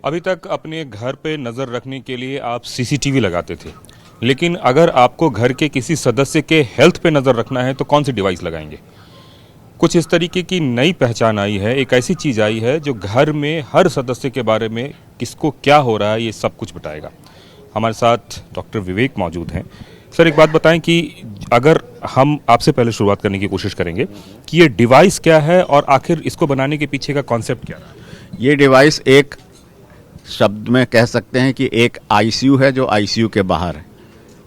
अभी तक अपने घर पे नज़र रखने के लिए आप सीसीटीवी लगाते थे, लेकिन अगर आपको घर के किसी सदस्य के हेल्थ पे नज़र रखना है तो कौन सी डिवाइस लगाएंगे? कुछ इस तरीके की नई पहचान आई है, एक ऐसी चीज़ आई है जो घर में हर सदस्य के बारे में किसको क्या हो रहा है ये सब कुछ बताएगा। हमारे साथ डॉक्टर विवेक मौजूद हैं। सर, एक बात बताएं कि अगर हम आपसे पहले शुरुआत करने की कोशिश करेंगे कि ये डिवाइस क्या है और आखिर इसको बनाने के पीछे का कॉन्सेप्ट क्या है? ये डिवाइस एक शब्द में कह सकते हैं कि एक आईसीयू है जो आईसीयू के बाहर है।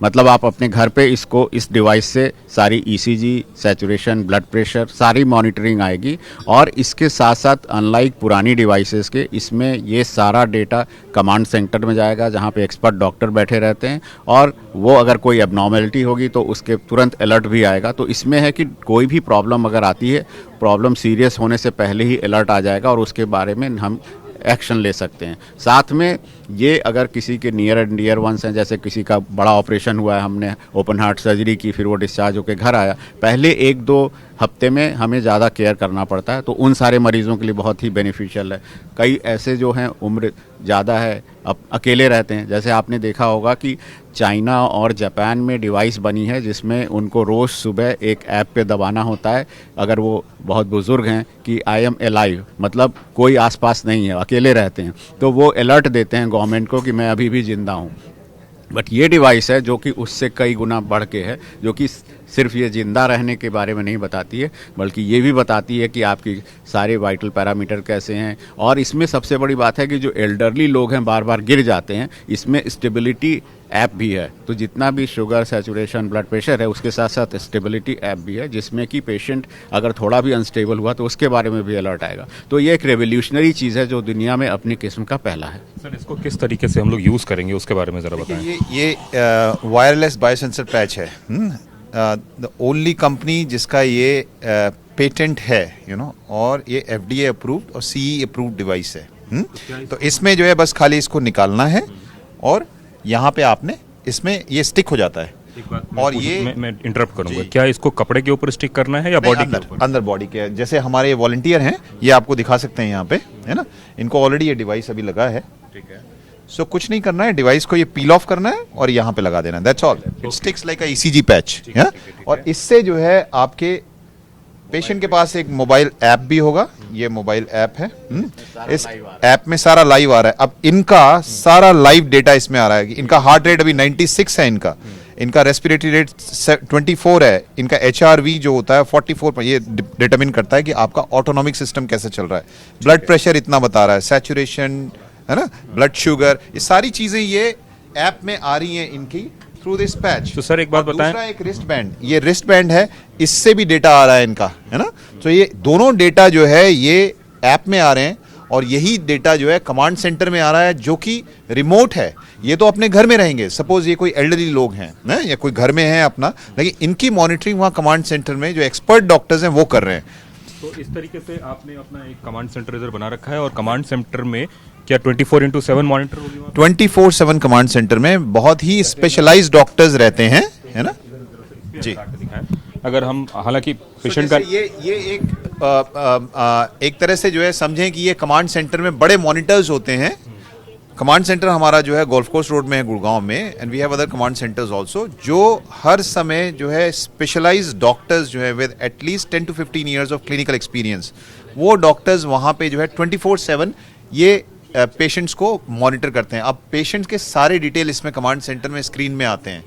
मतलब आप अपने घर पे इस डिवाइस से सारी ईसीजी, सैचुरेशन, ब्लड प्रेशर, सारी मॉनिटरिंग आएगी। और इसके साथ साथ अनलाइक पुरानी डिवाइसेस के, इसमें ये सारा डेटा कमांड सेंटर में जाएगा जहाँ पे एक्सपर्ट डॉक्टर बैठे रहते हैं, और वो अगर कोई एबनॉर्मेलिटी होगी तो उसके तुरंत अलर्ट भी आएगा। तो इसमें है कि कोई भी प्रॉब्लम अगर आती है, प्रॉब्लम सीरियस होने से पहले ही अलर्ट आ जाएगा और उसके बारे में हम एक्शन ले सकते हैं। साथ में ये अगर किसी के नियर एंड डियर वंस हैं, जैसे किसी का बड़ा ऑपरेशन हुआ है, हमने ओपन हार्ट सर्जरी की, फिर वो डिस्चार्ज होकर घर आया, पहले 1-2 हफ्ते में हमें ज़्यादा केयर करना पड़ता है, तो उन सारे मरीज़ों के लिए बहुत ही बेनिफिशियल है। कई ऐसे जो हैं उम्र ज़्यादा है, अब अकेले रहते हैं, जैसे आपने देखा होगा कि चाइना और जापान में डिवाइस बनी है जिसमें उनको रोज़ सुबह एक ऐप पे दबाना होता है, अगर वो बहुत बुज़ुर्ग हैं, कि आई एम अलाइव, मतलब कोई आसपास नहीं है, अकेले रहते हैं, तो वो अलर्ट देते हैं गवर्नमेंट को कि मैं अभी भी ज़िंदा हूँ। बट ये डिवाइस है जो कि उससे कई गुना बढ़ के है, जो कि सिर्फ ये ज़िंदा रहने के बारे में नहीं बताती है, बल्कि ये भी बताती है कि आपकी सारे वाइटल पैरामीटर कैसे हैं। और इसमें सबसे बड़ी बात है कि जो एल्डरली लोग हैं, बार बार गिर जाते हैं, इसमें स्टेबिलिटी ऐप भी है। तो जितना भी शुगर, सैचुरेशन, ब्लड प्रेशर है, उसके साथ साथ स्टेबिलिटी ऐप भी है, जिसमें कि पेशेंट अगर थोड़ा भी अनस्टेबल हुआ तो उसके बारे में भी अलर्ट आएगा। तो ये एक रेवोल्यूशनरी चीज़ है जो दुनिया में अपनी किस्म का पहला है। सर, इसको किस तरीके से हम लोग यूज़ करेंगे उसके बारे में ज़रा बताएं। ये वायरलेस बायोसेंसर पैच है। द ओनली कंपनी जिसका ये पेटेंट है, और ये FDA अप्रूव्ड और CE अप्रूव्ड डिवाइस है। तो इसमें जो है बस खाली इसको निकालना है और यहाँ पे आपने इसमें ये स्टिक हो जाता है। और ये मैं इंटरप्ट करूंगा, क्या इसको कपड़े के ऊपर स्टिक करना है या बॉडी के ऊपर? अंदर बॉडी के, जैसे हमारे वॉलंटियर हैं, ये आपको दिखा सकते हैं यहाँ पे, है ना, इनको ऑलरेडी ये डिवाइस अभी लगा है। ठीक है। सो कुछ नहीं करना है, डिवाइस को ये पील ऑफ करना है और यहाँ पे लगा देना है, that's all. It sticks like a ECG patch. और इससे जो है आपके पेशेंट के पास एक मोबाइल ऐप भी होगा, ये मोबाइल ऐप है। इस ऐप में सारा लाइव आ रहा है। अब इनका सारा लाइव डेटा इसमें आ रहा है। इनका हार्ट रेट अभी 96 है, इनका रेस्पिरेटरी रेट 24 है, इनका HRV जो होता है 44 पर, ये डिटरमिन करता है कि आपका ऑटोनॉमिक सिस्टम कैसे चल रहा है। ब्लड प्रेशर इतना बता रहा है, सैचुरेशन, है ना, ब्लड शुगर, ये सारी चीजें ये ऐप में आ रही हैं इनकी थ्रू दिस पैच। तो सर एक बात बताएं, दूसरा एक रिस्ट बैंड, ये रिस्ट बैंड है, इससे भी डेटा आ रहा है इनका, है ना। तो ये दोनों डेटा जो है ये ऐप में आ रहे हैं और यही डेटा जो है कमांड सेंटर में आ रहा है, जो कि रिमोट है। ये तो अपने घर में रहेंगे, सपोज ये कोई एल्डरली लोग हैं ना, या कोई घर में है अपना, लेकिन इनकी मॉनिटरिंग वहाँ कमांड सेंटर में जो एक्सपर्ट डॉक्टर्स हैं वो कर रहे हैं। तो इस तरीके से आपने अपना एक कमांड सेंटर इधर बना रखा है, और कमांड सेंटर में क्या 24/7 मॉनिटर होगी? 24/7 कमांड सेंटर में बहुत ही स्पेशलाइज्ड डॉक्टर्स रहते हैं, है ना जी। अगर हम, हालांकि पेशेंट का ये एक तरह से जो है समझें कि ये कमांड सेंटर में बड़े मॉनिटर्स होते हैं। कमांड सेंटर हमारा जो है गोल्फ कोर्स रोड में है गुड़गांव में, and we have other command centres also, जो हर समय जो है स्पेशलाइज्ड डॉक्टर्स जो है with at least 10 to 15 years of clinical experience, वो डॉक्टर्स वहाँ पे जो है 24/7 ये पेशेंट्स को मॉनिटर करते हैं। अब पेशेंट्स के सारे डिटेल इसमें कमांड सेंटर में स्क्रीन में आते हैं।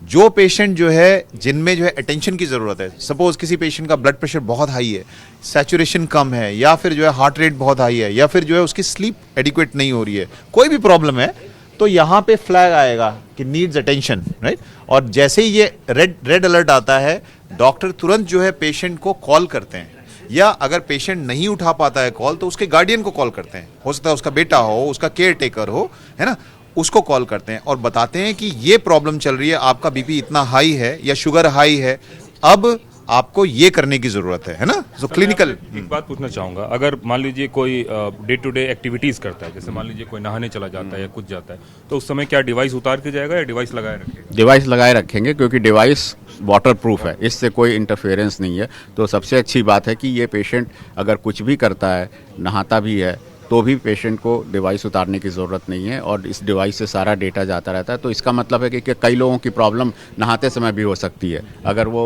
जो पेशेंट जो है जिनमें जो है अटेंशन की ज़रूरत है, सपोज किसी पेशेंट का ब्लड प्रेशर बहुत हाई है, सैचुरेशन कम है, या फिर जो है हार्ट रेट बहुत हाई है, या फिर जो है उसकी स्लीप एडिक्वेट नहीं हो रही है, कोई भी प्रॉब्लम है, तो यहाँ पे फ्लैग आएगा कि नीड्स अटेंशन, राइट। और जैसे ही ये रेड अलर्ट आता है, डॉक्टर तुरंत जो है पेशेंट को कॉल करते हैं, या अगर पेशेंट नहीं उठा पाता है कॉल तो उसके गार्डियन को कॉल करते हैं, हो सकता है उसका बेटा हो, उसका केयर टेकर हो, है ना, उसको कॉल करते हैं और बताते हैं कि ये प्रॉब्लम चल रही है, आपका बीपी इतना हाई है या शुगर हाई है, अब आपको ये करने की जरूरत है ना। तो क्लिनिकल एक बात पूछना चाहूंगा, अगर मान लीजिए कोई डे टू डे एक्टिविटीज करता है, जैसे मान लीजिए कोई नहाने चला जाता है या कुछ जाता है, तो उस समय क्या डिवाइस उतार के जाएगा या डिवाइस लगाए रखेगा? डिवाइस लगाए रखेंगे, क्योंकि डिवाइस वाटर प्रूफ है, इससे कोई इंटरफेरेंस नहीं है। तो सबसे अच्छी बात है कि ये पेशेंट अगर कुछ भी करता है, नहाता भी है तो भी पेशेंट को डिवाइस उतारने की ज़रूरत नहीं है और इस डिवाइस से सारा डेटा जाता रहता है। तो इसका मतलब है कि कई लोगों की प्रॉब्लम नहाते समय भी हो सकती है, अगर वो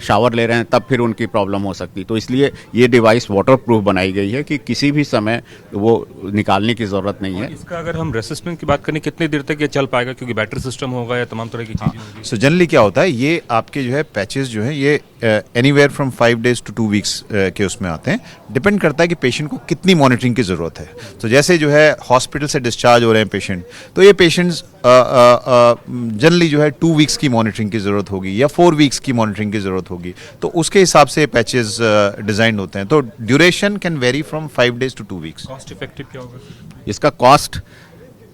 शावर ले रहे हैं तब फिर उनकी प्रॉब्लम हो सकती है। तो इसलिए ये डिवाइस वाटर प्रूफ बनाई गई है कि किसी भी समय वो निकालने की ज़रूरत नहीं है। इसका अगर हम रेसिस्टेंस की बात करें, कितनी देर तक ये चल पाएगा, क्योंकि बैटरी सिस्टम होगा या तमाम तरह की चीजें होंगी? सो जनरली क्या होता है, ये आपके जो है पैचेस जो है ये anywhere from 5 days to 2 weeks के उसमें आते हैं। डिपेंड करता है कि पेशेंट को कितनी मॉनिटरिंग की ज़रूरत है। तो जैसे जो है हॉस्पिटल से डिस्चार्ज हो रहे हैं पेशेंट, तो ये पेशेंट्स जनरली जो है 2 weeks की मॉनिटरिंग की ज़रूरत होगी या 4 weeks की मॉनिटरिंग की ज़रूरत होगी। तो उसके हिसाब से पैचेस डिज़ाइन होते हैं। तो duration can very from 5 days to 2 weeks। Cost effective क्या होगा? इसका कॉस्ट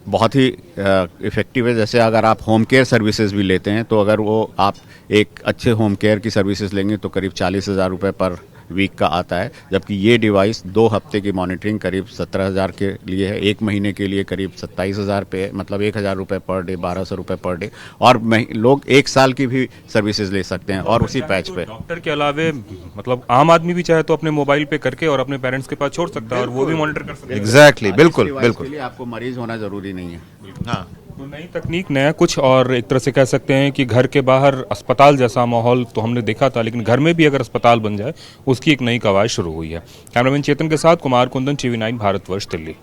बहुत ही इफ़ेक्टिव है। जैसे अगर आप होम केयर सर्विसेज भी लेते हैं, तो अगर वो आप एक अच्छे होम केयर की सर्विसेज लेंगे तो करीब 40,000 रुपये पर वीक का आता है, जबकि ये डिवाइस 2 हफ्ते की मॉनिटरिंग करीब 17,000 के लिए है, 1 महीने के लिए करीब 27,000 पे, मतलब 1,000 रुपये पर डे, 1,200 रुपये पर डे, और लोग 1 साल की भी सर्विसेज ले सकते हैं और उसी पैच पे। डॉक्टर के अलावे मतलब आम आदमी भी चाहे तो अपने मोबाइल पे करके और अपने पेरेंट्स के पास छोड़ सकता है और वो भी मॉनिटर कर सकता है। एग्जैक्टली, बिल्कुल इस बिल्कुल। के लिए आपको मरीज होना जरूरी नहीं है। हाँ, तो नई तकनीक, नया कुछ, और एक तरह से कह सकते हैं कि घर के बाहर अस्पताल जैसा माहौल तो हमने देखा था, लेकिन घर में भी अगर अस्पताल बन जाए उसकी एक नई कवायद शुरू हुई है। कैमरामैन चेतन के साथ कुमार कुंदन, TV9 भारतवर्ष, दिल्ली।